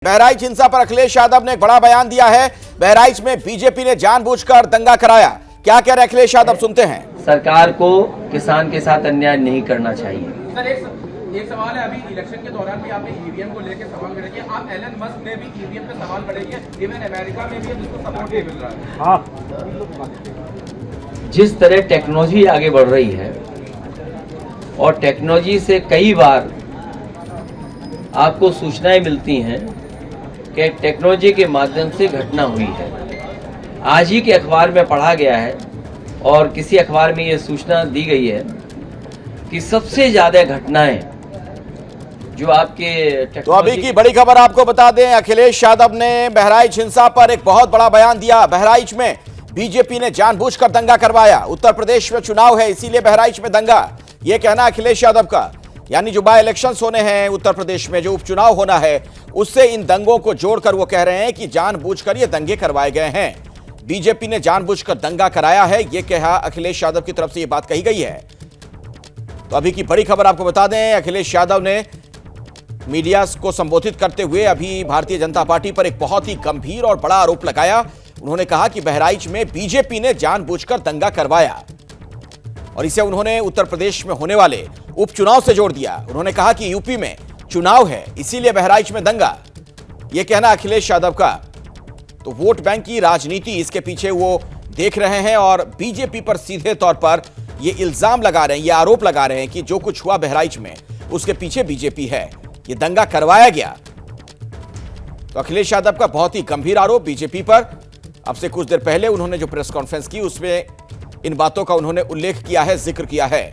बहराइच हिंसा पर अखिलेश यादव ने एक बड़ा बयान दिया है। बहराइच में बीजेपी ने जानबूझकर दंगा कराया। क्या कह रहे अखिलेश यादव, सुनते हैं। सरकार को किसान के साथ अन्याय नहीं करना चाहिए। सर एक सवाल है, अभी इलेक्शन के दौरान भी आपने ईवीएम को लेकर सवाल करे किया। आप एलन मस्क ने भी ईवीएम पे सवाल करे किए, इवन अमेरिका में भी जिसको सपोर्ट नहीं मिल रहा है। जिस तरह टेक्नोलॉजी आगे बढ़ रही है और टेक्नोलॉजी से कई बार आपको सूचनाएं मिलती हैं कि टेक्नोलॉजी के माध्यम से घटना हुई है। आज ही के अखबार में पढ़ा गया है और किसी अखबार में ये सूचना दी गई है कि सबसे ज्यादा घटनाएं जो आपके तो अभी की बड़ी खबर आपको बता दें, अखिलेश यादव ने बहराइच हिंसा पर एक बहुत बड़ा बयान दिया। बहराइच में बीजेपी ने जानबूझकर दंगा करवाया। उत्तर प्रदेश में चुनाव है, इसीलिए बहराइच में दंगा, यह कहना अखिलेश यादव का। यानी जो बाय इलेक्शंस होने हैं उत्तर प्रदेश में, जो उपचुनाव होना है, उससे इन दंगों को जोड़कर वो कह रहे हैं कि जानबूझकर ये दंगे करवाए गए हैं। बीजेपी ने जानबूझकर दंगा कराया है, यह कहा अखिलेश यादव की तरफ से ये बात कही गई है। तो अभी की बड़ी खबर आपको बता दें, अखिलेश यादव ने मीडिया को संबोधित करते हुए अभी भारतीय जनता पार्टी पर एक बहुत ही गंभीर और बड़ा आरोप लगाया। उन्होंने कहा कि बहराइच में बीजेपी ने जानबूझकर दंगा करवाया और इसे उन्होंने उत्तर प्रदेश में होने वाले उपचुनाव से जोड़ दिया। उन्होंने कहा कि यूपी में चुनाव है, इसीलिए बहराइच में दंगा, यह कहना अखिलेश यादव का। तो वोट बैंक की राजनीति, इसके पीछे वो देख रहे हैं और बीजेपी पर सीधे तौर पर ये इल्जाम लगा रहे हैं, ये आरोप लगा रहे हैं कि जो कुछ हुआ बहराइच में उसके पीछे बीजेपी है, ये दंगा करवाया गया। तो अखिलेश यादव का बहुत ही गंभीर आरोप बीजेपी पर। अब से कुछ देर पहले उन्होंने जो प्रेस कॉन्फ्रेंस की उसमें इन बातों का उन्होंने उल्लेख किया है, जिक्र किया है।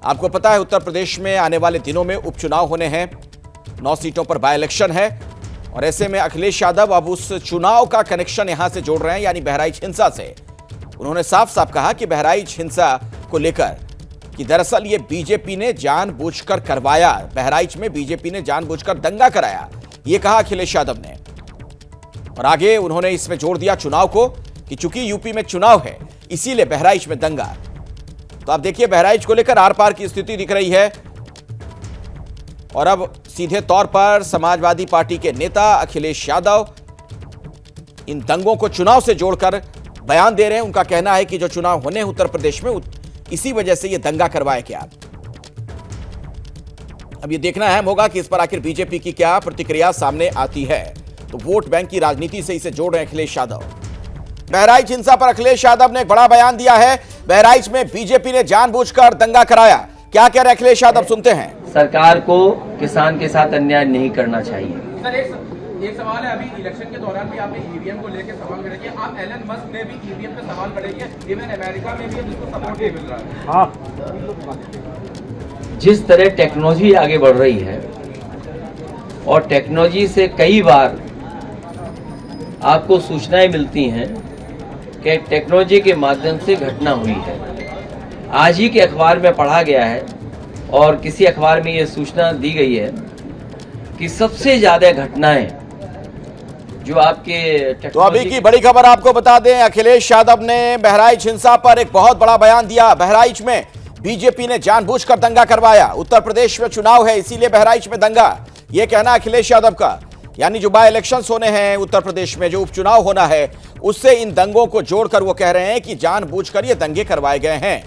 आपको पता है उत्तर प्रदेश में आने वाले दिनों में उपचुनाव होने हैं, 9 सीटों पर बाय इलेक्शन है और ऐसे में अखिलेश यादव अब उस चुनाव का कनेक्शन यहां से जोड़ रहे हैं, यानी बहराइच हिंसा से। उन्होंने साफ साफ कहा कि बहराइच हिंसा को लेकर कि दरअसल ये बीजेपी ने जानबूझकर करवाया, बहराइच में बीजेपी ने जानबूझकर दंगा कराया, ये कहा अखिलेश यादव ने। और आगे उन्होंने इसमें जोड़ दिया चुनाव को कि चूंकि यूपी में चुनाव है, इसीलिए बहराइच में दंगा। तो आप देखिए बहराइच को लेकर आर पार की स्थिति दिख रही है और अब सीधे तौर पर समाजवादी पार्टी के नेता अखिलेश यादव इन दंगों को चुनाव से जोड़कर बयान दे रहे हैं। उनका कहना है कि जो चुनाव होने हैं उत्तर प्रदेश में, इसी वजह से यह दंगा करवाया गया। अब यह देखना अहम होगा कि इस पर आखिर बीजेपी की क्या प्रतिक्रिया सामने आती है। तो वोट बैंक की राजनीति से इसे जोड़ रहे हैं अखिलेश यादव। बहराइच हिंसा पर अखिलेश यादव ने एक बड़ा बयान दिया है। बहराइच में बीजेपी ने जानबूझकर दंगा कराया। क्या कह रहे अखिलेश यादव, सुनते हैं। सरकार को किसान के साथ अन्याय नहीं करना चाहिए। सर एक सवाल है, अभी इलेक्शन के दौरान भी आपने ईवीएम को लेकर सवाल करे किया। आप एलन मस्क ने भी ईवीएम पे सवाल करे किए, इवन अमेरिका में भी जिसको सपोर्ट नहीं मिल रहा है। जिस तरह टेक्नोलॉजी आगे बढ़ रही है और टेक्नोलॉजी से कई बार आपको सूचनाएं मिलती हैं कि टेक्नोलॉजी के माध्यम से घटना हुई है। आज ही के अखबार में पढ़ा गया है और किसी अखबार में ये सूचना दी गई है कि सबसे ज्यादा घटनाएं जो आपके तो अभी की बड़ी खबर आपको बता दें, अखिलेश यादव ने बहराइच हिंसा पर एक बहुत बड़ा बयान दिया। बहराइच में बीजेपी ने जानबूझकर दंगा करवाया। उत्तर प्रदेश में चुनाव है, इसीलिए बहराइच में दंगा, यह कहना अखिलेश यादव का। यानी जो बाय इलेक्शंस होने हैं उत्तर प्रदेश में, जो उपचुनाव होना है, उससे इन दंगों को जोड़कर वो कह रहे हैं कि जानबूझकर ये दंगे करवाए गए हैं।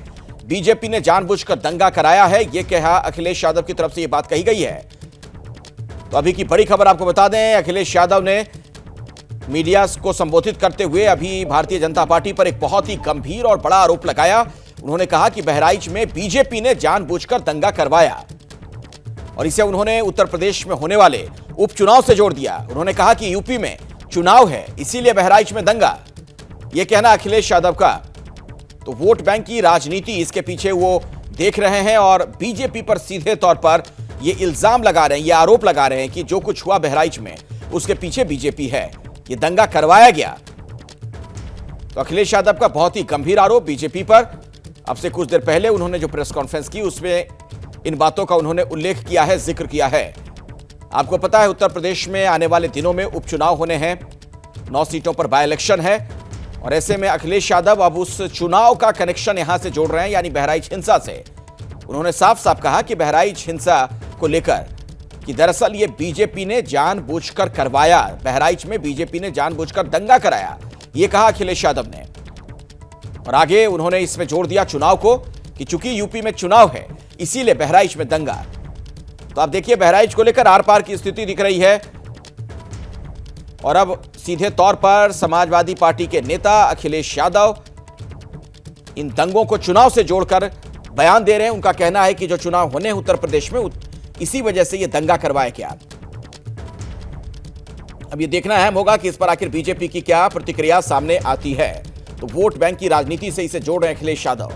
बीजेपी ने जानबूझकर दंगा कराया है, यह कहा अखिलेश यादव की तरफ से ये बात कही गई है। तो अभी की बड़ी खबर आपको बता दें, अखिलेश यादव ने मीडिया को संबोधित करते हुए अभी भारतीय जनता पार्टी पर एक बहुत ही गंभीर और बड़ा आरोप लगाया। उन्होंने कहा कि बहराइच में बीजेपी ने जानबूझकर दंगा करवाया और इसे उन्होंने उत्तर प्रदेश में होने वाले उपचुनाव से जोड़ दिया। उन्होंने कहा कि यूपी में चुनाव है, इसीलिए बहराइच में दंगा, यह कहना अखिलेश यादव का। तो वोट बैंक की राजनीति, इसके पीछे वो देख रहे हैं और बीजेपी पर सीधे तौर पर ये इल्जाम लगा रहे हैं, ये आरोप लगा रहे हैं कि जो कुछ हुआ बहराइच में उसके पीछे बीजेपी है, ये दंगा करवाया गया। तो अखिलेश यादव का बहुत ही गंभीर आरोप बीजेपी पर। अब से कुछ देर पहले उन्होंने जो प्रेस कॉन्फ्रेंस की उसमें इन बातों का उन्होंने उल्लेख किया है, जिक्र किया है। आपको पता है उत्तर प्रदेश में आने वाले दिनों में उपचुनाव होने हैं, 9 सीटों पर बाय इलेक्शन है और ऐसे में अखिलेश यादव अब उस चुनाव का कनेक्शन यहां से जोड़ रहे हैं, यानी बहराइच हिंसा से। उन्होंने साफ साफ कहा कि बहराइच हिंसा को लेकर कि दरअसल ये बीजेपी ने जानबूझकर करवाया, बहराइच में बीजेपी ने जानबूझकर दंगा कराया, ये कहा अखिलेश यादव ने। और आगे उन्होंने इसमें जोड़ दिया चुनाव को कि चूंकि यूपी में चुनाव है इसीलिए बहराइच में दंगा। तो आप देखिए बहराइच को लेकर आर पार की स्थिति दिख रही है। और अब सीधे तौर पर समाजवादी पार्टी के नेता अखिलेश यादव इन दंगों को चुनाव से जोड़कर बयान दे रहे हैं। उनका कहना है कि जो चुनाव होने हैं उत्तर प्रदेश में इसी वजह से ये दंगा करवाया गया। अब ये देखना अहम होगा कि इस पर आखिर बीजेपी की क्या प्रतिक्रिया सामने आती है। तो वोट बैंक की राजनीति से इसे जोड़ रहे हैं अखिलेश यादव।